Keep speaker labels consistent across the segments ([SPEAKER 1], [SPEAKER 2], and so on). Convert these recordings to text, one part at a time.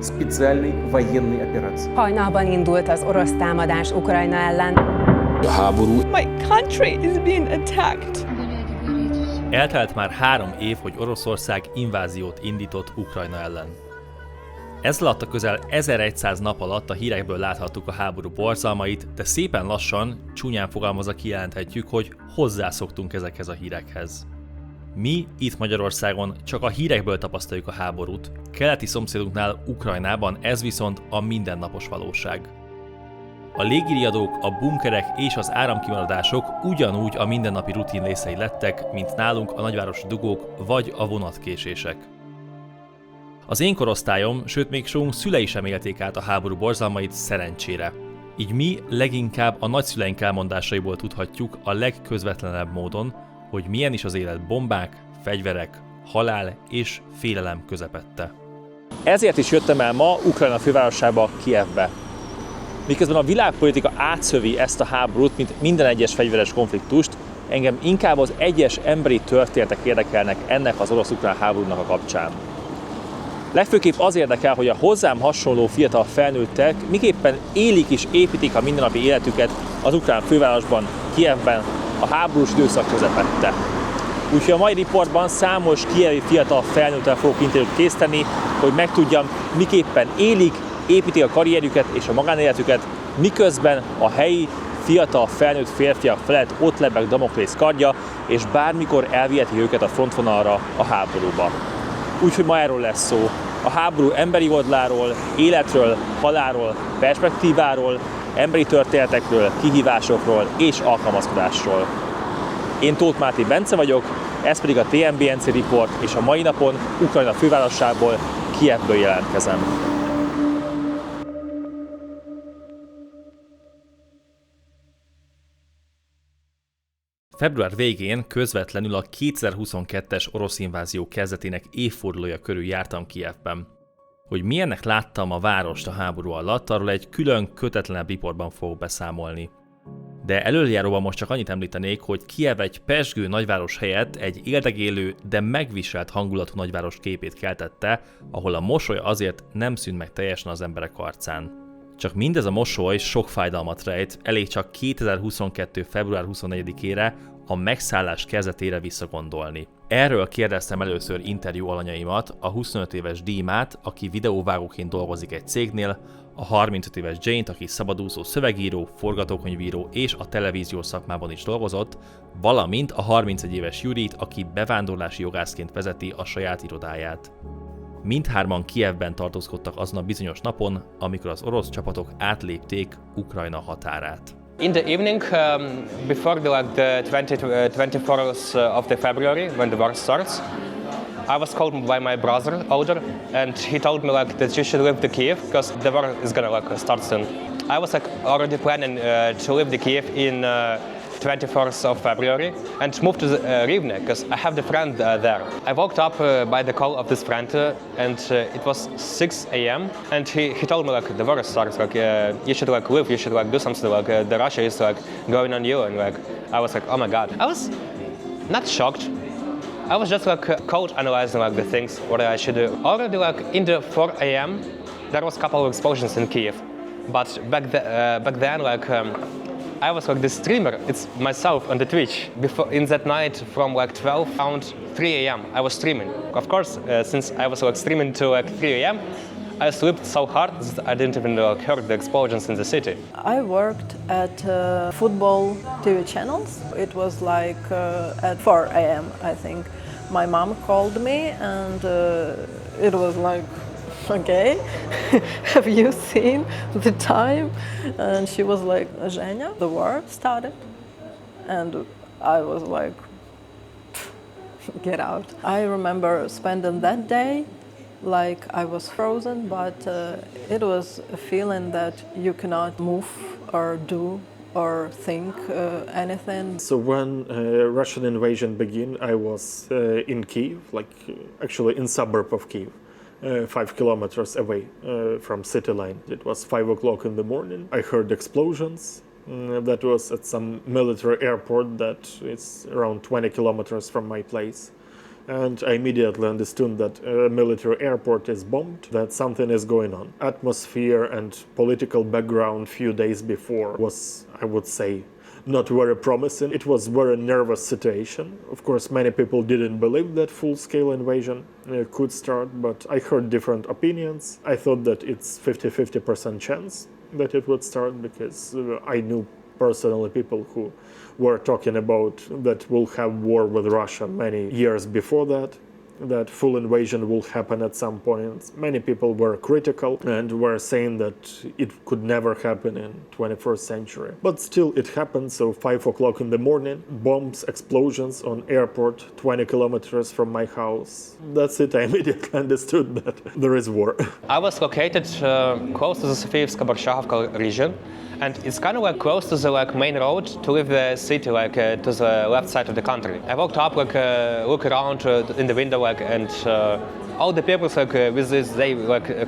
[SPEAKER 1] специальной военной операции.
[SPEAKER 2] Hajnalban indult az orosz támadás Ukrajna ellen.
[SPEAKER 1] Háború.
[SPEAKER 3] My country is being attacked.
[SPEAKER 4] Eltelt már 3 év, hogy Oroszország inváziót indított Ukrajna ellen. Ez alatt a közel 1100 nap alatt a hírekből láthattuk a háború borzalmait, de szépen lassan, csúnyán fogalmazva kijelenthetjük, hogy hozzászoktunk ezekhez a hírekhez. Mi itt Magyarországon csak a hírekből tapasztaljuk a háborút, keleti szomszédunknál, Ukrajnában ez viszont a mindennapos valóság. A légiriadók, a bunkerek és az áramkimaradások ugyanúgy a mindennapi rutin részei lettek, mint nálunk a nagyvárosi dugók vagy a vonatkésések. Az én korosztályom, sőt még sóunk szülei sem élték át a háború borzalmait szerencsére. Így mi leginkább a nagyszüleink elmondásaiból tudhatjuk a legközvetlenebb módon, hogy milyen is az élet bombák, fegyverek, halál és félelem közepette. Ezért is jöttem el ma Ukrajna fővárosába, Kijevbe. Miközben a világpolitika átszövi ezt a háborút, mint minden egyes fegyveres konfliktust, engem inkább az egyes emberi történetek érdekelnek ennek az orosz-ukrán háborúnak a kapcsán. Legfőképp az érdekel, hogy a hozzám hasonló fiatal felnőttek miképpen élik és építik a mindennapi életüket az ukrán fővárosban, Kijevben, a háborús időszak közepette. Úgyhogy a mai riportban számos kijevi fiatal felnőttel fogok interjút készíteni, hogy megtudjam, miképpen élik, építik a karrierjüket és a magánéletüket, miközben a helyi fiatal felnőtt férfiak felett ott lebeg Damoklész kardja, és bármikor elviheti őket a frontvonalra a háborúba. Úgyhogy ma erről lesz szó. A háború emberi oldaláról, életről, halálról, perspektíváról, emberi történetekről, kihívásokról és alkalmazkodásról. Én Tóth Máté Bence vagyok, ez pedig a TMBNC Riport, és a mai napon Ukrajna fővárosából, Kijevből jelentkezem. Február végén közvetlenül a 2022-es orosz invázió kezdetének évfordulója körül jártam Kijevben. Hogy milyennek láttam a várost a háború alatt, arról egy külön, kötetlenebb riportban fogok beszámolni. De előjáróban most csak annyit említenék, hogy Kijev egy pezsgő nagyváros helyett egy éldegélő, de megviselt hangulatú nagyváros képét keltette, ahol a mosoly azért nem szűnt meg teljesen az emberek arcán. Csak mindez a mosoly sok fájdalmat rejt, elég csak 2022. február 24-ére, a megszállás kezdetére visszagondolni. Erről kérdeztem először interjú alanyaimat, a 25 éves Dímát, aki videóvágóként dolgozik egy cégnél, a 35 éves Jane-t, aki szabadúszó szövegíró, forgatókönyvíró és a televíziós szakmában is dolgozott, valamint a 31 éves Jurit, aki bevándorlási jogászként vezeti a saját irodáját. Mindhárman Kijevben tartózkodtak azon a bizonyos napon, amikor az orosz csapatok átlépték Ukrajna határát.
[SPEAKER 5] In the evening, before the 24th of the February, when the war starts, I was called by my brother, older, and he told me that you should leave the Kiev because the war is gonna start soon. I was already planning to leave the Kiev in 24th of February and moved to Rivne because I have the friend there. I woke up by the call of this friend and it was 6 a.m. and he told me the war starts, you should leave, you should do something, the Russia is going on you, and I was oh my god. I was not shocked. I was just cold analyzing the things what I should do. Already in the 4 a.m. there was a couple of explosions in Kiev, but back then I was the streamer, it's myself on the Twitch. Before in that night from 12 around 3 a.m. I was streaming. Of course, since I was streaming to 3 a.m. I slept so hard that I didn't even hear the explosions in the city.
[SPEAKER 3] I worked at football TV channels. It was at 4 a.m. I think. My mom called me and it was okay, have you seen the time? And she was like, Zhenya, the war started. And I was like, get out. I remember spending that day I was frozen, but it was a feeling that you cannot move or do or think anything.
[SPEAKER 6] So when Russian invasion began, I was in Kiev, actually in suburb of Kiev. 5 kilometers away from city line. It was 5 o'clock in the morning. I heard explosions. That was at some military airport that is around 20 kilometers from my place. And I immediately understood that a military airport is bombed, that something is going on. Atmosphere and political background few days before was, I would say, not very promising. It was very nervous situation. Of course, many people didn't believe that full-scale invasion could start, but I heard different opinions. I thought that it's 50-50% chance that it would start because I knew personally people who were talking about that we'll have war with Russia many years before that full invasion will happen at some point. Many people were critical and were saying that it could never happen in 21st century. But still it happened, so 5 o'clock in the morning, bombs, explosions on airport 20 kilometers from my house. That's it, I immediately understood that there is war.
[SPEAKER 5] I was located close to the Sofievsko-Borcharivka region, and it's kind of like close to the main road to leave the city to the left side of the country. I walked up, look around in the window, and all the people with this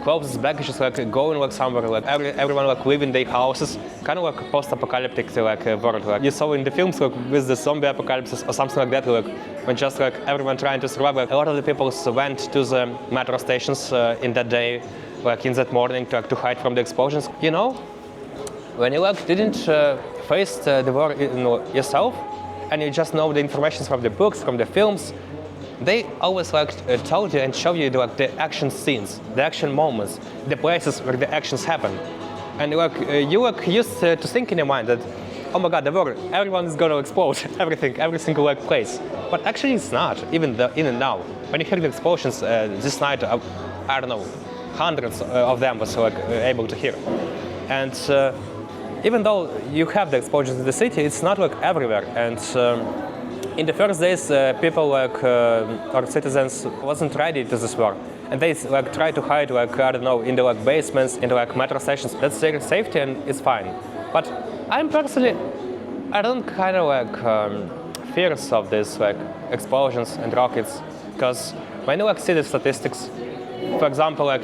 [SPEAKER 5] clothes baggages going somewhere, everyone leaving their houses, kind of like post-apocalyptic world. You saw in the films with the zombie apocalypse or something like that, when just everyone trying to survive. A lot of the people went to the metro stations in that day, in that morning to hide from the explosions. You know, when you didn't face the war yourself, and you just know the information from the books, from the films, they always told you and show you the action scenes, the action moments, the places where the actions happen. And you used to think in your mind that, oh my God, the war, everyone is going to explode, every single place. But actually it's not, even now. When you hear the explosions this night, I don't know, hundreds of them was able to hear. And even though you have the explosions in the city, it's not everywhere. And in the first days, people or citizens wasn't ready to this war, and they try to hide I don't know, in the basements, in the metro stations. That's their safety, and it's fine. But I'm personally, I don't kind of fears of these explosions and rockets, because when you see the statistics, for example,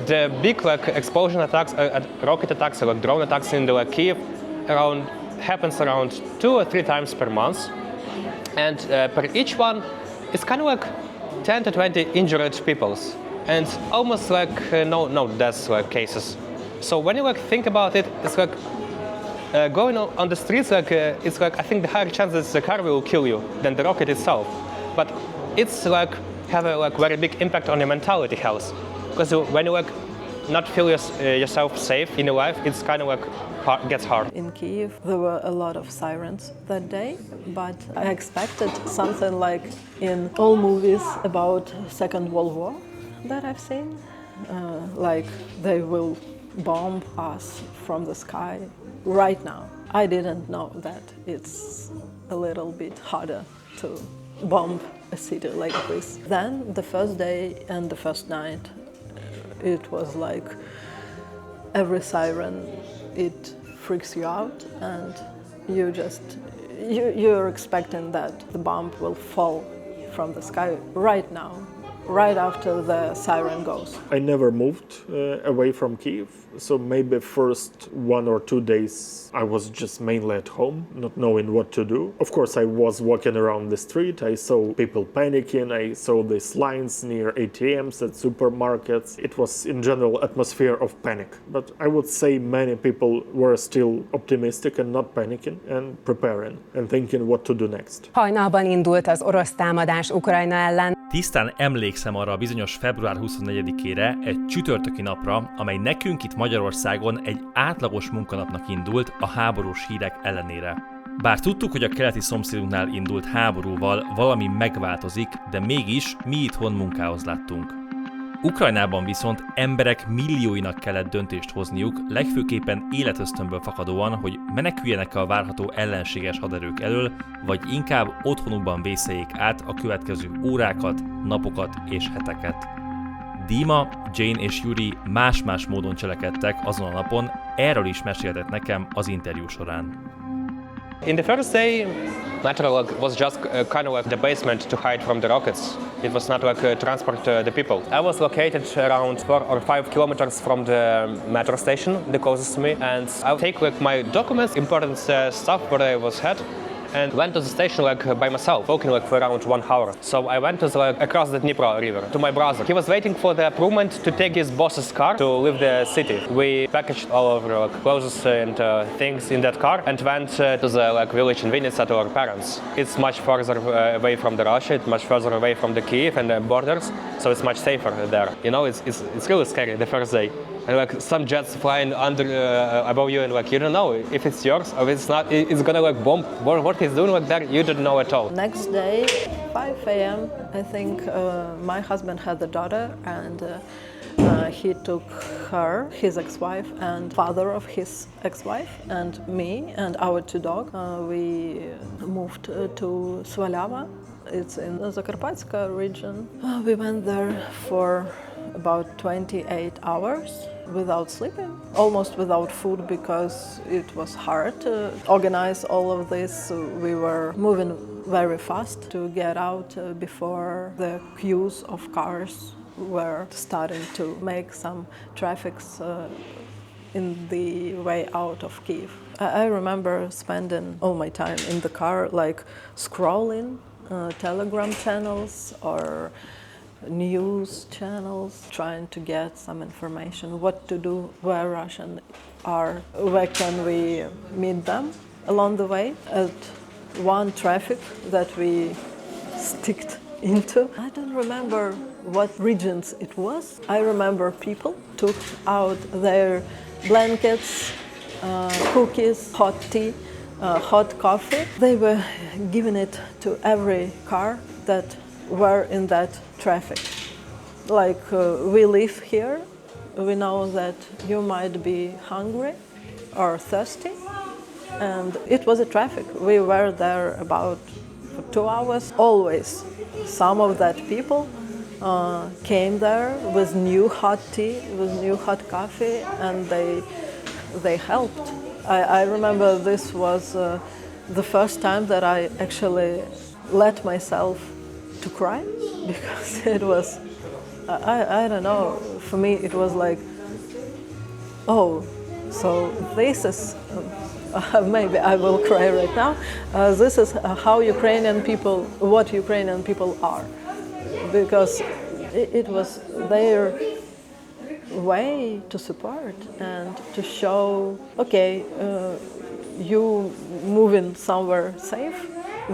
[SPEAKER 5] the big explosion attacks, rocket attacks, drone attacks in the Kijev, happens around 2 or 3 times per month. And per each one, it's kind of 10 to 20 injured people, and almost no death cases. So when you think about it, it's going on the streets. It's I think the higher chance that the car will kill you than the rocket itself. But it's have a very big impact on your mentality health, because when you not feel yourself safe in your life, it's kind of gets hard.
[SPEAKER 3] In Kyiv, there were a lot of sirens that day, but I expected something like in all movies about Second World War that I've seen, like they will bomb us from the sky right now. I didn't know that it's a little bit harder to bomb a city like this. Then the first day and the first night, it was every siren, it freaks you out, and you're expecting that the bomb will fall from the sky right now, right after the siren goes.
[SPEAKER 6] I never moved away from Kyiv, so maybe first 1 or 2 days I was just mainly at home, not knowing what to do. Of course, I was walking around the street, I saw people panicking, I saw these lines near ATMs at supermarkets. It was in general atmosphere of panic, but I would say many people were still optimistic and not panicking and preparing and thinking what to do next.
[SPEAKER 2] Hajnalban indult az orosz támadás Ukrajna ellen.
[SPEAKER 4] Tisztán emlékszem arra a bizonyos február 24-ére, egy csütörtöki napra, amely nekünk itt Magyarországon egy átlagos munkanapnak indult a háborús hírek ellenére. Bár tudtuk, hogy a keleti szomszédunknál indult háborúval valami megváltozik, de mégis mi itthon munkához láttunk. Ukrajnában viszont emberek millióinak kellett döntést hozniuk, legfőképpen életösztönből fakadóan, hogy meneküljenek-e a várható ellenséges haderők elől, vagy inkább otthonukban vészeljék át a következő órákat, napokat és heteket. Dima, Jane és Yuri más-más módon cselekedtek azon a napon, erről is meséltek nekem az interjú során.
[SPEAKER 5] In the first day, metro was just kind of the basement to hide from the rockets. It was not transport the people. I was located around 4 or 5 kilometers from the metro station, the closest to me, and I take my documents, important stuff what I was had, and went to the station by myself, walking for around 1 hour. So I went to across the Dnipro river to my brother. He was waiting for the approval to take his boss's car to leave the city. We packaged all of our clothes and things in that car and went to the village in Vinnytsia to our parents. It's much further away from the Russia, it's much further away from the Kiev and the borders, so it's much safer there. You know, it's really scary the first day. And some jets flying under above you, and you don't know if it's yours or if it's not. It's gonna bomb. What he's doing there, you don't know at all.
[SPEAKER 3] Next day, 5 a.m., I think my husband had a daughter, and he took her, his ex-wife, and father of his ex-wife, and me and our 2 dogs. We moved to Svalava. It's in the Zakarpatska region. We went there for about 28 hours without sleeping, almost without food, because it was hard to organize all of this. We were moving very fast to get out before the queues of cars were starting to make some traffics in the way out of Kiev. I remember spending all my time in the car, scrolling Telegram channels or news channels, trying to get some information, what to do, where Russians are, where can we meet them along the way. At one traffic that we sticked into, I don't remember what regions it was. I remember people took out their blankets, cookies, hot tea, hot coffee. They were giving it to every car that were in that traffic. We live here, we know that you might be hungry or thirsty, and it was a traffic. We were there about 2 hours. Always some of that people came there with new hot tea, with new hot coffee, and they helped. I remember this was the first time that I actually let myself to cry, because it was, I don't know, for me it was like, oh, so this is, maybe I will cry right now, this is how Ukrainian people, what Ukrainian people are, because it was their way to support and to show, okay, you moving somewhere safe,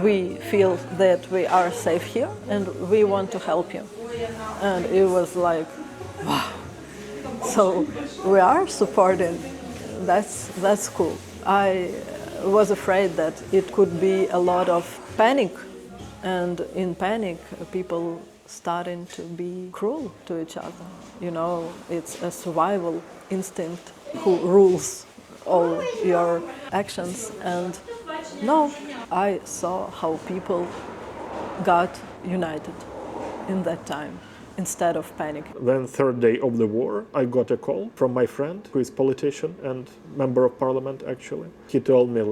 [SPEAKER 3] we feel that we are safe here and we want to help you. And it was like, wow, so we are supporting, that's cool. I was afraid that it could be a lot of panic, and in panic people starting to be cruel to each other. You know, it's a survival instinct who rules all your actions. And no, I saw how people got united in that time instead of panic.
[SPEAKER 6] Then 3rd day of the war, I got a call from my friend, who is politician and member of parliament actually. He told me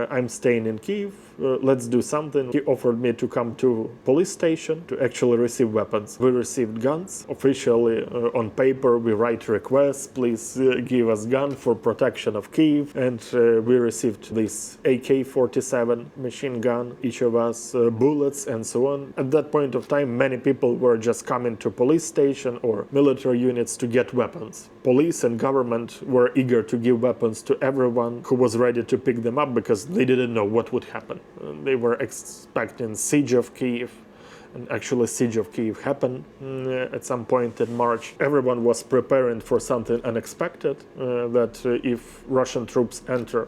[SPEAKER 6] I'm staying in Kiev, let's do something. He offered me to come to police station to actually receive weapons. We received guns. Officially on paper we write requests, please give us gun for protection of Kiev, and we received this AK-47 machine gun, each of us bullets and so on. At that point of time many people were just coming to police station or military units to get weapons. Police and government were eager to give weapons to everyone who was ready to pick them up, because they didn't know what would happen. They were expecting siege of Kiev, and actually siege of Kiev happened at some point in March. Everyone was preparing for something unexpected, that if Russian troops enter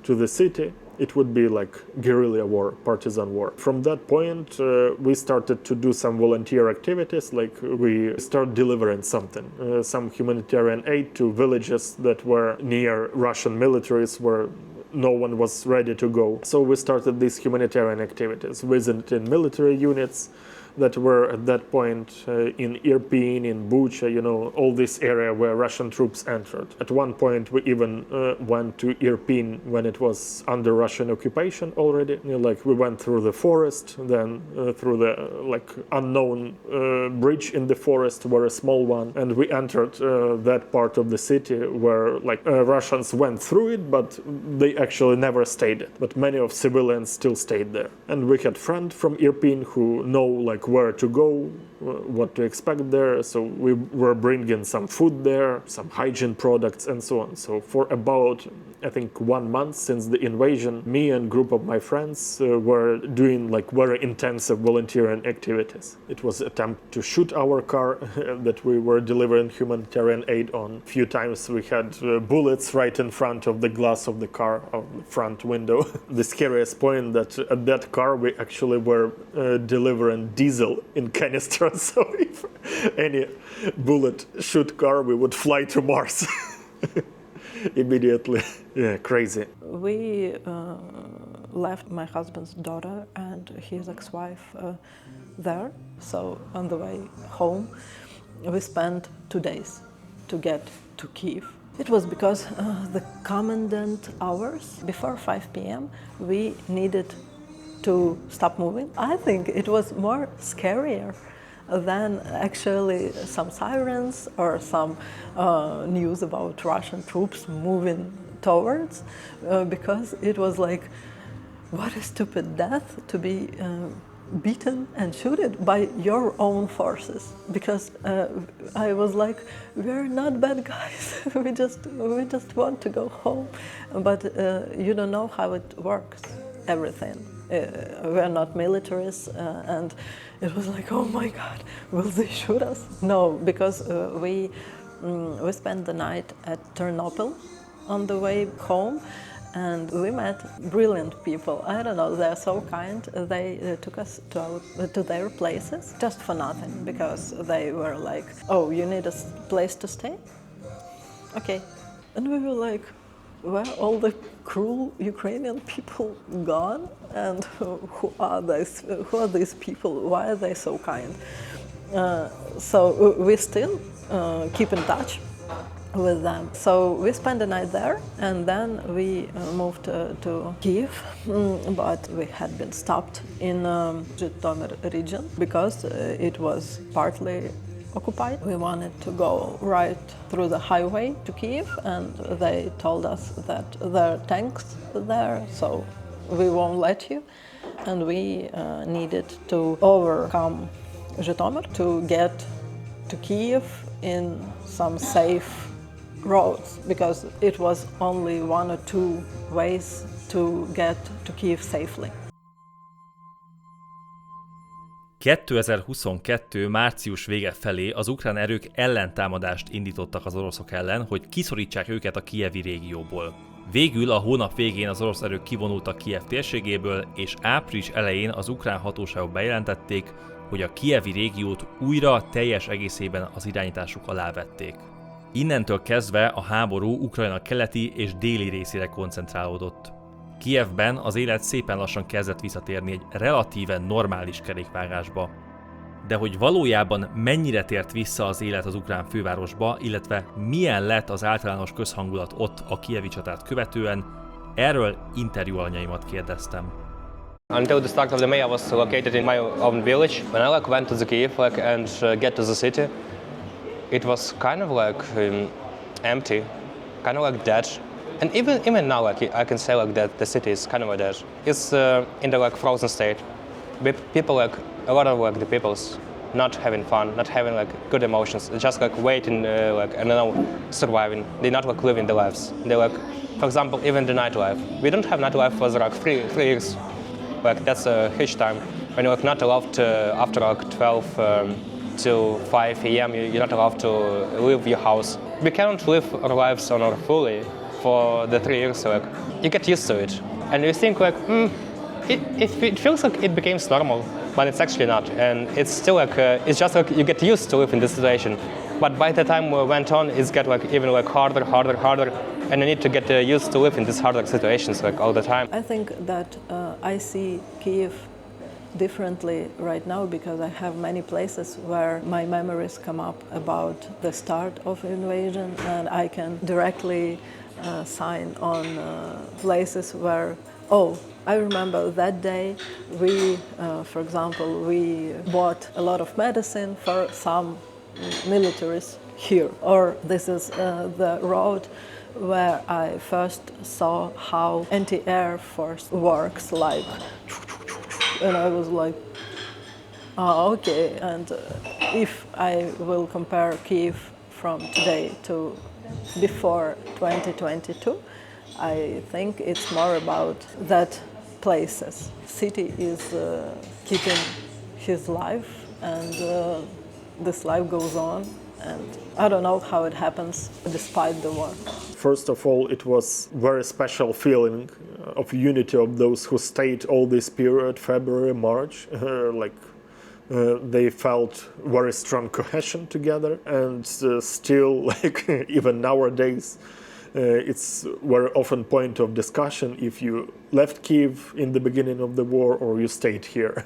[SPEAKER 6] to the city, it would be like guerrilla war, partisan war. From that point, we started to do some volunteer activities, we start delivering something, some humanitarian aid to villages that were near Russian militaries where no one was ready to go. So we started these humanitarian activities, visiting military units, that were at that point in Irpin, in Bucha, all this area where Russian troops entered. At one point we even went to Irpin when it was under Russian occupation already. We went through the forest, then through the unknown bridge in the forest, were a small one, and we entered that part of the city where Russians went through it, but they actually never stayed it. But many of civilians still stayed there. And we had friends from Irpin who know where to go, what to expect there. So we were bringing some food there, some hygiene products and so on. So for about, I think, 1 month since the invasion, me and a group of my friends were doing very intensive volunteering activities. It was an attempt to shoot our car that we were delivering humanitarian aid on. A few times we had bullets right in front of the glass of the car, of the front window. The scariest point that at that car we actually were delivering diesel in canisters. So if any bullet shoot car, we would fly to Mars immediately. Yeah, crazy.
[SPEAKER 3] We left my husband's daughter and his ex-wife there. So on the way home, we spent 2 days to get to Kyiv. It was because the commandant hours, before 5 p.m., we needed to stop moving. I think it was more scarier than actually some sirens or some news about Russian troops moving towards, because it was what a stupid death to be beaten and shooted by your own forces. Because I was we're not bad guys. we just want to go home, but you don't know how it works. Everything. We're not militarists, and it was oh my God, will they shoot us? No, because we spent the night at Ternopil on the way home, and we met brilliant people. I don't know, they're so kind. They took us to their places just for nothing, because they were oh, you need a place to stay? Okay. And we were were all the cruel Ukrainian people gone? And who are these people? Why are they so kind? So we still keep in touch with them. So we spent the night there, and then we moved to Kyiv, but we had been stopped in Zhytomyr region because it was partly occupied. We wanted to go right through the highway to Kyiv, and they told us that there are tanks there, so we won't let you. And we needed to overcome Zhytomyr to get to Kyiv in some safe roads, because it was only 1 or 2 ways to get to Kyiv safely.
[SPEAKER 4] 2022. március vége felé az ukrán erők ellentámadást indítottak az oroszok ellen, hogy kiszorítsák őket a kijevi régióból. Végül a hónap végén az orosz erők kivonultak Kijev térségéből, és április elején az ukrán hatóságok bejelentették, hogy a kijevi régiót újra teljes egészében az irányításuk alá vették. Innentől kezdve a háború Ukrajna keleti és déli részére koncentrálódott. Kijevben az élet szépen lassan kezdett visszatérni egy relatíven normális kerékvágásba. De hogy valójában mennyire tért vissza az élet az ukrán fővárosba, illetve milyen lett az általános közhangulat ott a kijevi csatát követően, erről interjú alanyaimat kérdeztem.
[SPEAKER 5] Until the start of the May, I was located in my own village. When I went to the Kyiv and get to the city, it was kind of empty, kind of dead. And even now, I can say that the city is kind of dead. It's in the frozen state. People a lot of the people's not having fun, not having good emotions. They're just waiting, I don't know, surviving. They're not living their lives. They for example, even the nightlife. We don't have nightlife for 3 years. That's a huge time. When you're not allowed to, after 12 till 5 a.m., you're not allowed to leave your house. We cannot live our lives on our fully for the 3 years. You get used to it, and you think it feels like it becomes normal, but it's actually not. And it's still it's just you get used to live in this situation. But by the time we went on, it's get even harder, and you need to get used to live in these harder situations all the time.
[SPEAKER 3] I think that I see Kyiv differently right now because I have many places where my memories come up about the start of invasion, and I can directly sign on places where, oh, I remember that day we, for example, we bought a lot of medicine for some militaries here, or this is the road where I first saw how anti-air force works, like, and I was like, oh, okay. And if I will compare Kyiv from today to before 2022, I think it's more about that places. City is keeping his life, and this life goes on, and I don't know how it happens despite the war.
[SPEAKER 6] First of all, it was very special feeling of unity of those who stayed all this period, February, March, they felt very strong cohesion together, and still, like even nowadays, it's very often point of discussion if you left Kyiv in the beginning of the war or you stayed here.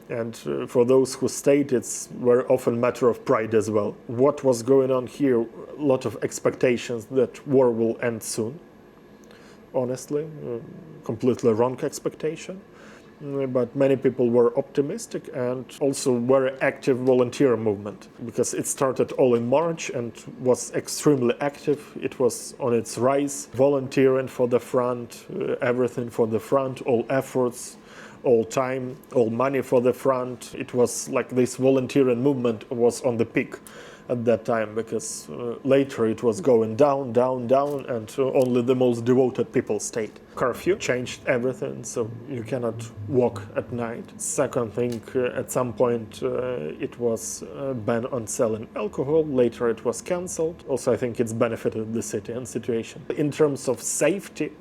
[SPEAKER 6] And for those who stayed, it's very often matter of pride as well. What was going on here? A lot of expectations that war will end soon. Honestly, completely wrong expectation. But many people were optimistic, and also very active volunteer movement, because it started all in March and was extremely active. It was on its rise, volunteering for the front, everything for the front, all efforts, all time, all money for the front. It was like this volunteering movement was on the peak at that time, because later it was going down, and only the most devoted people stayed. Curfew changed everything, so you cannot walk at night. Second thing, at some point it was a ban on selling alcohol. Later it was cancelled. Also, I think it's benefited the city and situation. In terms of safety,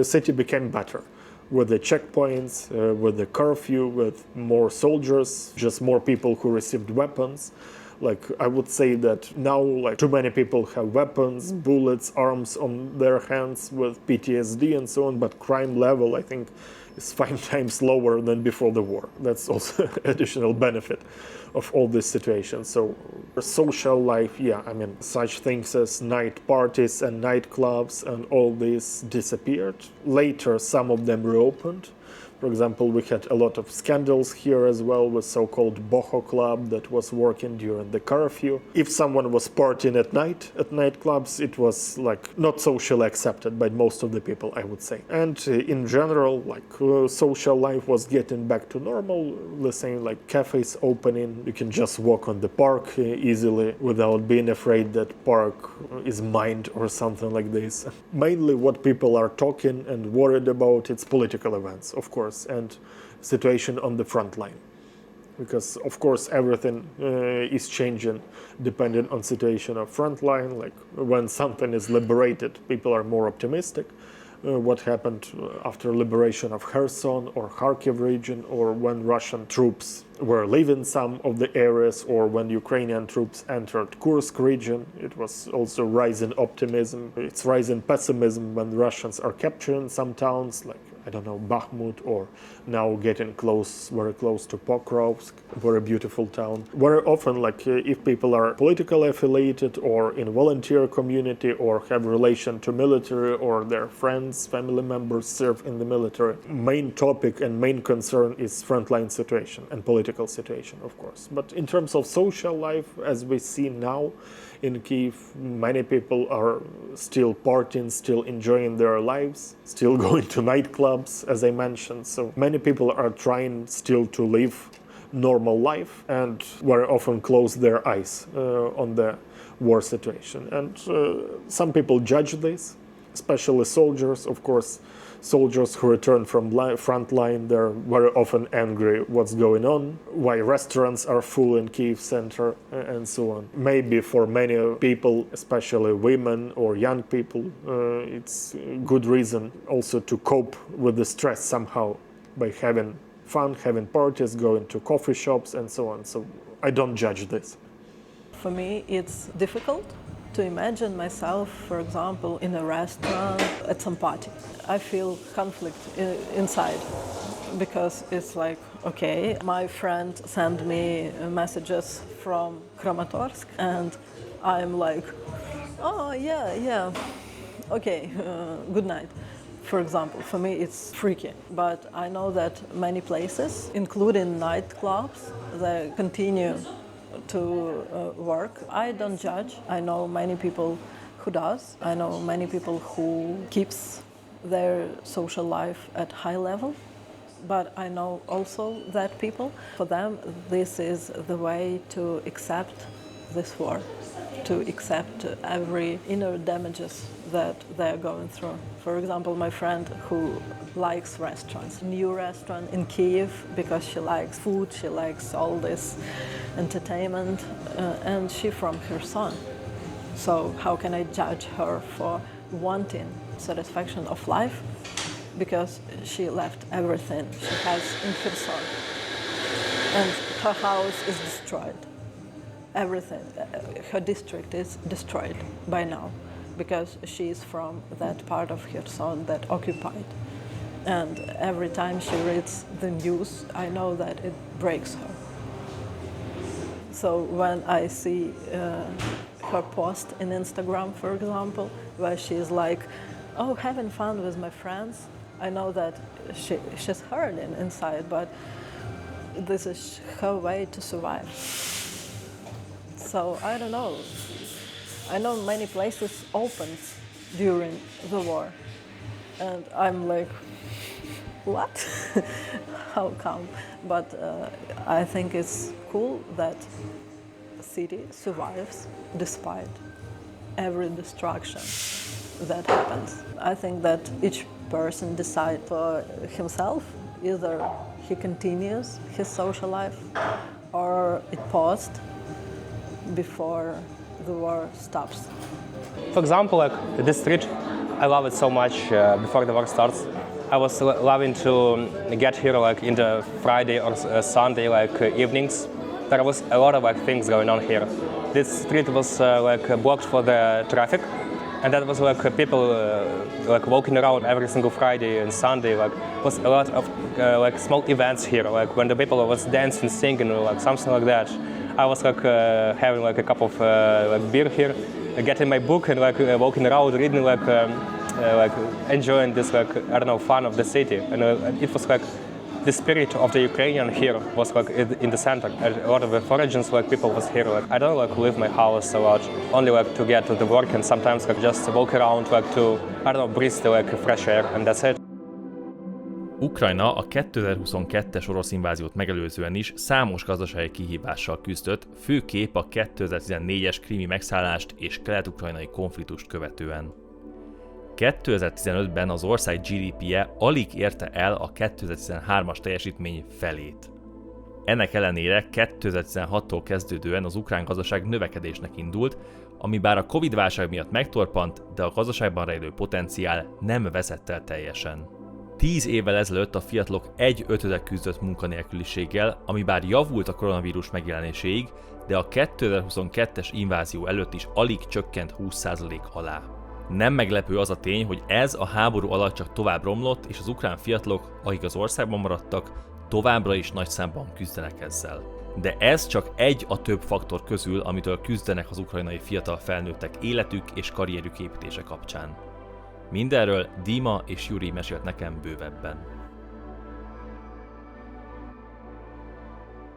[SPEAKER 6] city became better. With the checkpoints, with the curfew, with more soldiers, just more people who received weapons. Like, I would say that now, like, too many people have weapons, bullets, arms on their hands with PTSD and so on, but crime level, I think, is 5 times lower than before the war. That's also additional benefit of all this situation. So social life, yeah, I mean, such things as night parties and nightclubs and all this disappeared. Later, some of them reopened. For example, we had a lot of scandals here as well with so-called Boho Club that was working during the curfew. If someone was partying at night at nightclubs, it was like not socially accepted by most of the people, I would say. And in general, like social life was getting back to normal. The same, like cafes opening. You can just walk on the park easily without being afraid that park is mined or something like this. Mainly what people are talking and worried about, it's political events, of course, and situation on the front line, because of course everything is changing depending on situation of front line. Like when something is liberated, people are more optimistic. What happened after liberation of Kherson or Kharkiv region, or when Russian troops were leaving some of the areas, or when Ukrainian troops entered Kursk region, it was also rising optimism. It's rising pessimism when Russians are capturing some towns, like, I don't know, Bakhmut, or now getting close, very close to Pokrovsk, very beautiful town. Very often, like if people are politically affiliated or in volunteer community or have relation to military, or their friends, family members serve in the military, main topic and main concern is frontline situation and political situation, of course. But in terms of social life, as we see now in Kyiv, many people are still partying, still enjoying their lives, still going to nightclubs, as I mentioned. So many people are trying still to live normal life and very often close their eyes on the war situation. And some people judge this, especially soldiers, of course. Soldiers who return from front line, they're very often angry what's going on, why restaurants are full in Kyiv center, and so on. Maybe for many people, especially women or young people, it's a good reason also to cope with the stress somehow by having fun, having parties, going to coffee shops and so on. So I don't judge this.
[SPEAKER 3] For me, it's difficult to imagine myself, for example, in a restaurant at some party. I feel conflict inside because it's like, okay, my friend sent me messages from Kramatorsk and I'm like, oh yeah, okay, good night. For example, for me it's freaky, but I know that many places, including nightclubs, they continue to work. I don't judge. I know many people who does. I know many people who keeps their social life at high level, but I know also that people, for them, this is the way to accept this war, to accept every inner damages that they're going through. For example, my friend who likes restaurants, new restaurant in Kijev because she likes food, she likes all this entertainment, and she from Kherson. So how can I judge her for wanting satisfaction of life? Because she left everything she has in Kherson. And her house is destroyed. Everything, her district is destroyed by now because she is from that part of Kherson that occupied. And every time she reads the news, I know that it breaks her. So when I see her post in Instagram, for example, where she's like, oh, having fun with my friends, I know that she's hurting inside, but this is her way to survive. So I don't know. I know many places opened during the war, and I'm like, what? How come? But I think it's cool that the city survives despite every destruction that happens. I think that each person decides for himself, either he continues his social life or it paused before the war stops.
[SPEAKER 5] For example, like this street, I love it so much before the war starts. I was loving to get here like in the Friday or Sunday like evenings. There was a lot of like things going on here. This street was like blocked for the traffic, and that was like people like walking around every single Friday and Sunday. Like was a lot of like small events here, like when the people was dancing, singing, or like something like that. I was like having like a cup of like beer here, getting my book and like walking around, reading like enjoying this like I don't know fun of the city. And it was like the spirit of the Ukrainian here was like in the center. And a lot of the foreigners like people was here. Like I don't like leave my house a lot, only like to get to the work and sometimes like just walk around like to I don't know breathe the like fresh air and that's it.
[SPEAKER 4] Ukrajna a 2022-es orosz inváziót megelőzően is számos gazdasági kihívással küzdött, főképp a 2014-es krími megszállást és kelet-ukrajnai konfliktust követően. 2015-ben az ország GDP-je alig érte el a 2013-as teljesítmény felét. Ennek ellenére 2016-tól kezdődően az ukrán gazdaság növekedésnek indult, ami bár a Covid-válság miatt megtorpant, de a gazdaságban rejlő potenciál nem veszett el teljesen. 10 évvel ezelőtt a fiatalok 1/5 küzdött munkanélküliséggel, ami bár javult a koronavírus megjelenéséig, de a 2022-es invázió előtt is alig csökkent 20% alá. Nem meglepő az a tény, hogy ez a háború alatt csak tovább romlott, és az ukrán fiatalok, akik az országban maradtak, továbbra is nagy számban küzdenek ezzel. De ez csak egy a több faktor közül, amitől küzdenek az ukrajnai fiatal felnőttek életük és karrierjük építése kapcsán. Mindenről Dima és Juri mesélt nekem bővebben.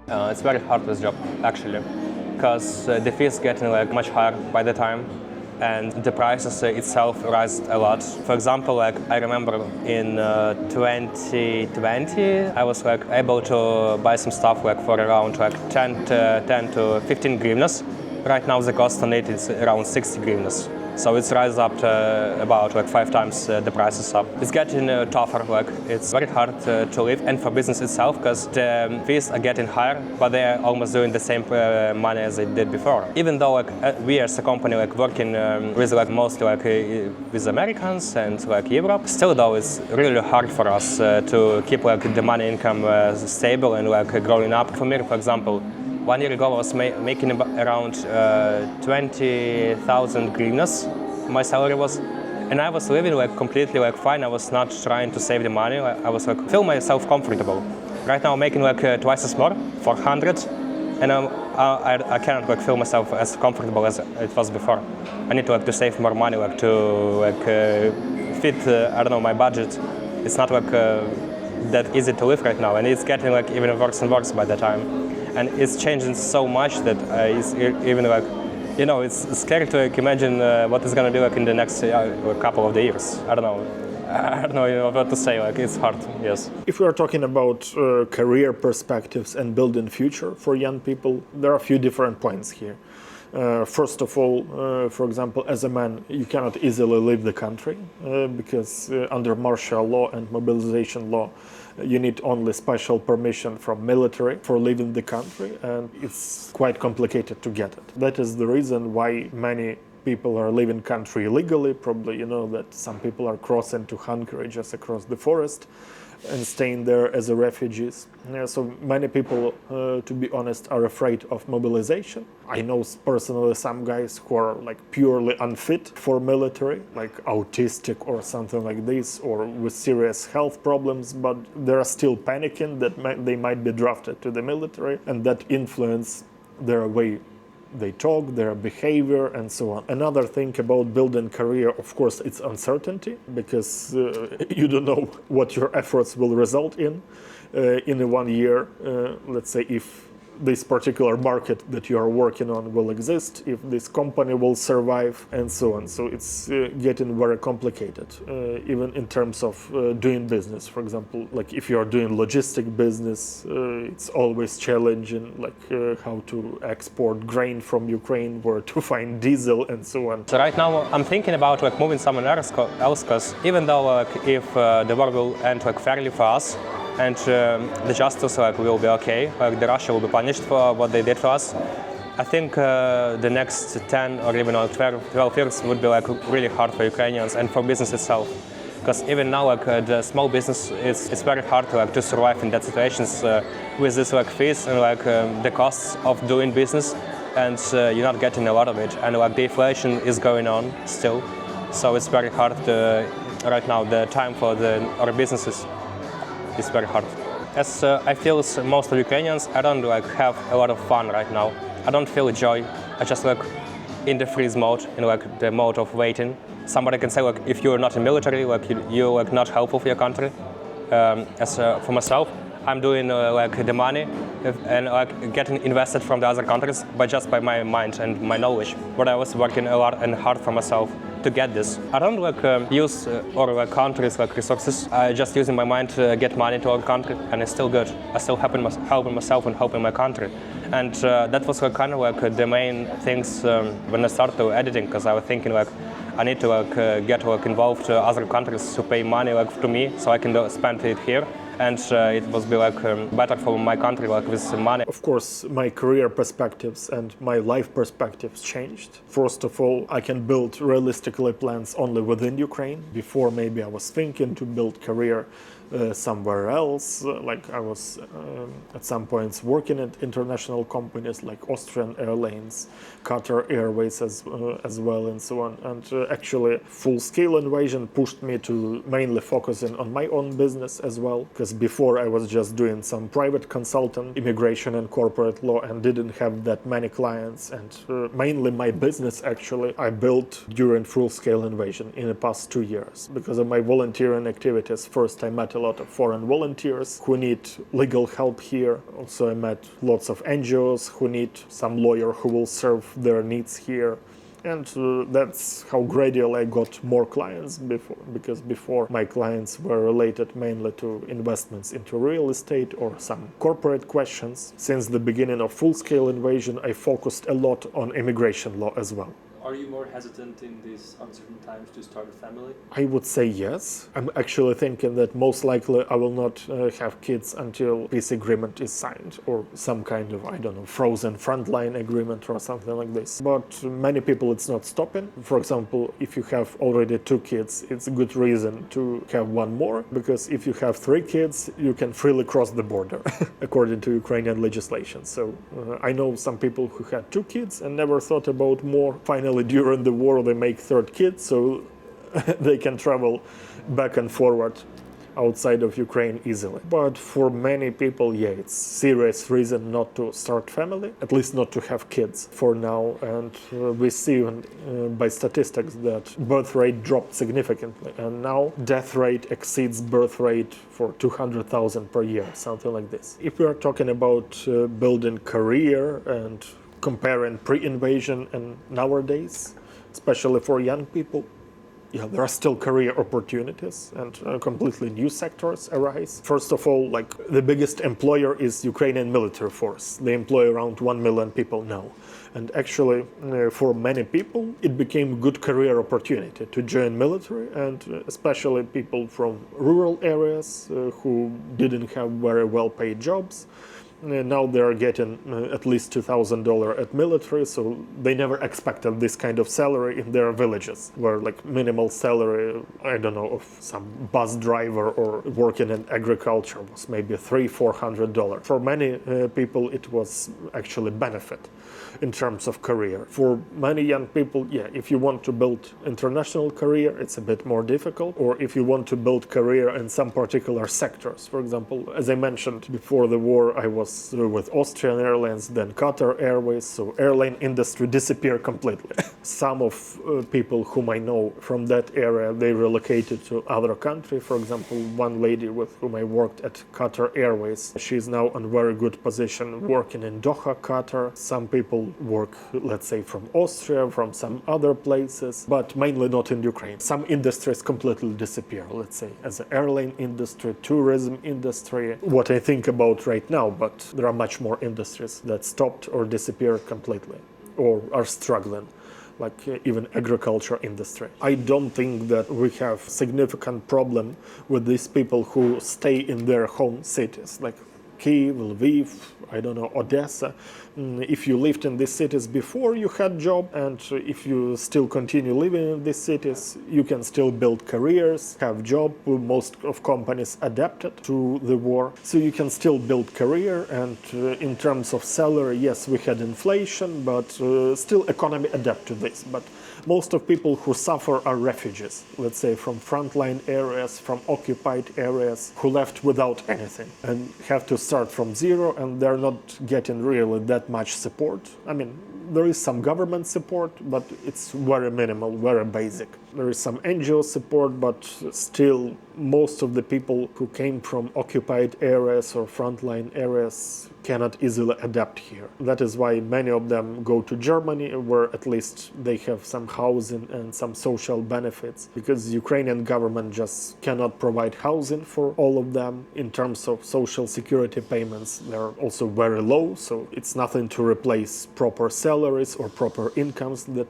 [SPEAKER 5] It's very hard this job actually, because the fees getting like much higher by the time, and the prices itself rised a lot. For example, like I remember in 2020, I was like able to buy some stuff like for around like 10 to 15 hryvnias. Right now the cost on it is around 60 hryvnias. So it's rise up to about like 5 times the prices up. It's getting tougher, like it's very hard to live, and for business itself, because the fees are getting higher, but they are almost doing the same money as they did before. Even though like we as a company like working with like mostly like with Americans and like Europe, still though it's really hard for us to keep like the money income stable and like growing up. For me, for example, 1 year ago I was making around 20,000 hryvnias. My salary was, And I was living like completely like fine. I was not trying to save the money. I was like feel myself comfortable. Right now I'm making like twice as more, 400, and I cannot like feel myself as comfortable as it was before. I need to save more money to fit I don't know, my budget. It's not like that easy to live right now, and it's getting like even worse and worse by the time. And it's changing so much that it's even like, you know, it's scary to like imagine what it's gonna be like in the next couple of the years. I don't know, you know what to say. Like it's hard. Yes.
[SPEAKER 6] If we are talking about career perspectives and building future for young people, there are a few different points here. First of all, for example, as a man, you cannot easily leave the country because under martial law and mobilization law, you need only special permission from military for leaving the country, and it's quite complicated to get it. That is the reason why many people are leaving country illegally. Probably you know that some people are crossing to Hungary just across the forest and staying there as refugees. So many people, to be honest, are afraid of mobilization. I know personally some guys who are like purely unfit for military, like autistic or something like this, or with serious health problems, but they are still panicking that they might be drafted to the military, and that influence their way they talk, their behavior, and so on. Another thing about building career, of course, it's uncertainty, because you don't know what your efforts will result in 1 year. Let's say if this particular market that you are working on will exist, if this company will survive, and so on. So it's getting very complicated, even in terms of doing business. For example, like if you are doing logistic business, it's always challenging, like how to export grain from Ukraine, where to find diesel, and so on.
[SPEAKER 5] So right now I'm thinking about like moving somewhere else, because even though like if the war will end like fairly fast, and the justice like will be okay, like the Russia will be punished for what they did for us, I think the next 10 or even 12 years would be like really hard for Ukrainians and for business itself. Because even now like the small business it's very hard to survive in that situations with this like fees and like the costs of doing business, and you're not getting a lot of it, and like the inflation is going on still, so it's very hard right now. The time for our businesses is very hard. As I feel most of Ukrainians, I don't like have a lot of fun right now. I don't feel joy. I just like in the freeze mode, in like the mode of waiting. Somebody can say like if you're not in military, like you're like not helpful for your country. As for myself, I'm doing like the money and like getting invested from the other countries by my mind and my knowledge. But I was working a lot and hard for myself to get this. I don't like use or like countries like resources. I just using my mind to get money to our country, and it's still good. I still helping myself and helping my country, and that was like, kind of like the main things when I started editing, because I was thinking like I need to like get like involved other countries to pay money like to me so I can spend it here. And it was be like better for my country, like with money.
[SPEAKER 6] Of course, my career perspectives and my life perspectives changed. First of all, I can build realistically plans only within Ukraine. Before, maybe I was thinking to build career somewhere else. Like I was at some points working at international companies like Austrian Airlines, Qatar Airways as well, and so on. And actually, full-scale invasion pushed me to mainly focusing on my own business as well, because before I was just doing some private consultant, immigration and corporate law, and didn't have that many clients. And mainly my business actually I built during full-scale invasion in the past 2 years. Because of my volunteering activities, first I met a lot of foreign volunteers who need legal help here. Also I met lots of NGOs who need some lawyer who will serve their needs here. And that's how gradually I got more clients because before my clients were related mainly to investments into real estate or some corporate questions. Since the beginning of full-scale invasion, I focused a lot on immigration law as well.
[SPEAKER 7] Are you more hesitant in these uncertain times to start a family?
[SPEAKER 6] I would say yes. I'm actually thinking that most likely I will not have kids until peace agreement is signed or some kind of, I don't know, frozen frontline agreement or something like this. But many people it's not stopping. For example, if you have already 2 kids, it's a good reason to have one more, because if you have 3 kids, you can freely cross the border according to Ukrainian legislation. So I know some people who had 2 kids and never thought about more. Finally, during the war, they make 3rd kid, so they can travel back and forward outside of Ukraine easily. But for many people, yeah, it's serious reason not to start family, at least not to have kids for now. And we see by statistics that birth rate dropped significantly. And now death rate exceeds birth rate for 200,000 per year, something like this. If we are talking about building career and comparing pre-invasion and nowadays, especially for young people, yeah, there are still career opportunities and completely new sectors arise. First of all, like the biggest employer is Ukrainian military force. They employ around 1 million people now. And actually, for many people, it became a good career opportunity to join military, and especially people from rural areas who didn't have very well-paid jobs. Now they are getting at least $2,000 at military, so they never expected this kind of salary in their villages, where like minimal salary, I don't know, of some bus driver or working in agriculture was maybe $300-400. For many people, it was actually benefit in terms of career. For many young people, yeah, if you want to build international career, it's a bit more difficult. Or if you want to build career in some particular sectors. For example, as I mentioned before the war, I was with Austrian Airlines, then Qatar Airways, so airline industry disappeared completely. Some of people whom I know from that area, they relocated to other country. For example, one lady with whom I worked at Qatar Airways, she's now in very good position working in Doha, Qatar. Some people work, let's say, from Austria, from some other places, but mainly not in Ukraine. Some industries completely disappear, let's say, as an airline industry, tourism industry, what I think about right now, but there are much more industries that stopped or disappeared completely or are struggling, like even agriculture industry. I don't think that we have significant problem with these people who stay in their home cities, like Kyiv, Lviv, I don't know, Odessa. If you lived in these cities before you had job, and if you still continue living in these cities, you can still build careers, have job. Most of companies adapted to the war, so you can still build career. And in terms of salary, yes, we had inflation, but still economy adapt to this. But most of people who suffer are refugees, let's say from frontline areas, from occupied areas, who left without anything and have to start from zero, and they're not getting really that much support. I mean, there is some government support, but it's very minimal, very basic. There is some NGO support, but still most of the people who came from occupied areas or frontline areas cannot easily adapt here. That is why many of them go to Germany, where at least they have some housing and some social benefits, because the Ukrainian government just cannot provide housing for all of them. In terms of social security payments, they're also very low, so it's nothing to replace proper salaries or proper incomes that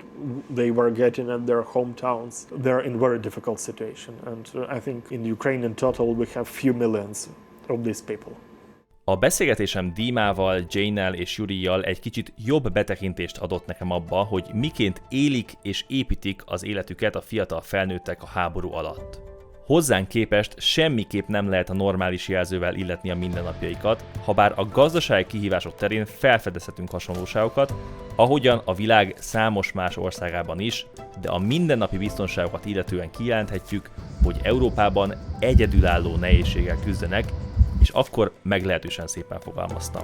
[SPEAKER 6] they were getting at their hometowns. They're in very difficult situation, and I think in Ukraine in total we have few millions of these people.
[SPEAKER 4] A beszélgetésem Dímával, Jane-nel és Jurijjal egy kicsit jobb betekintést adott nekem abba, hogy miként élik és építik az életüket a fiatal felnőttek a háború alatt. Hozzánk képest semmiképp nem lehet a normális jelzővel illetni a mindennapjaikat, habár a gazdasági kihívások terén felfedezhetünk hasonlóságokat, ahogyan a világ számos más országában is, de a mindennapi biztonságokat illetően kijelenthetjük, hogy Európában egyedülálló nehézséggel küzdenek, és akkor meglehetősen szépen fogalmaztam.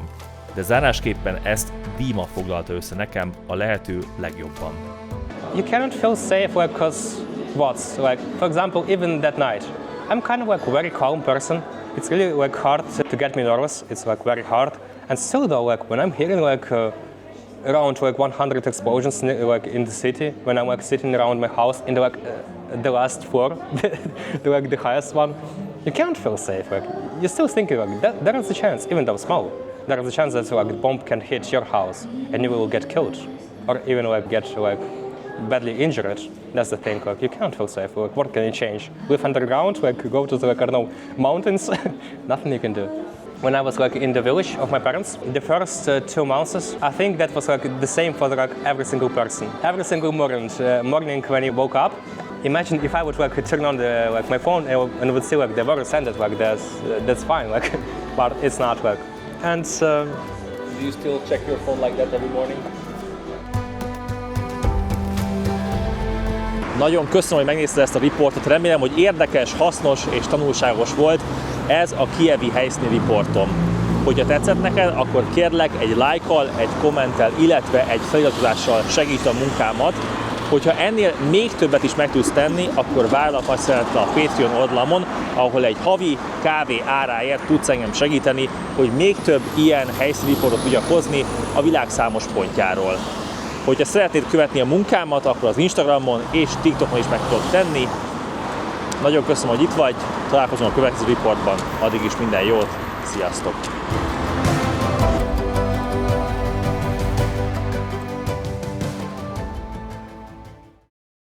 [SPEAKER 4] De zárásképpen ezt Díma foglalta össze nekem a lehető legjobban.
[SPEAKER 5] You cannot feel safe because for example, even that night, I'm kind of like a very calm person. It's really hard to get me nervous. It's very hard. And still though, when I'm hearing around 100 explosions in the city, when I'm sitting around my house in the last floor, the highest one, you can't feel safe. You're still thinking there is a chance, even though small, there is a chance that the bomb can hit your house and you will get killed, or even get badly injured. That's the thing. You can't feel safe. What can you change? Live underground? Go to the mountains? Nothing you can do. When I was in the village of my parents, the first 2 months, I think that was the same for every single person. Every single morning when you woke up, imagine if I would turn on my phone and would see the virus ended. That's fine. But it's not. And
[SPEAKER 7] Do you still check your phone like that every morning?
[SPEAKER 4] Nagyon köszönöm, hogy megnézted ezt a riportot, remélem, hogy érdekes, hasznos és tanulságos volt ez a kijevi helyszíni riportom. Hogyha tetszett neked, akkor kérlek egy lájkkal, egy kommenttel, illetve egy feliratozással segítsd a munkámat. Hogyha ennél még többet is meg tudsz tenni, akkor várlak azt szeretettel a Patreon oldalamon, ahol egy havi kávé áráért tudsz engem segíteni, hogy még több ilyen helyszíni riportot tudjak hozni a világ számos pontjáról. Hogyha szeretnéd követni a munkámat, akkor az Instagramon és TikTokon is meg tudod tenni. Nagyon köszönöm, hogy itt vagy, találkozom a következő riportban, addig is minden jót, sziasztok!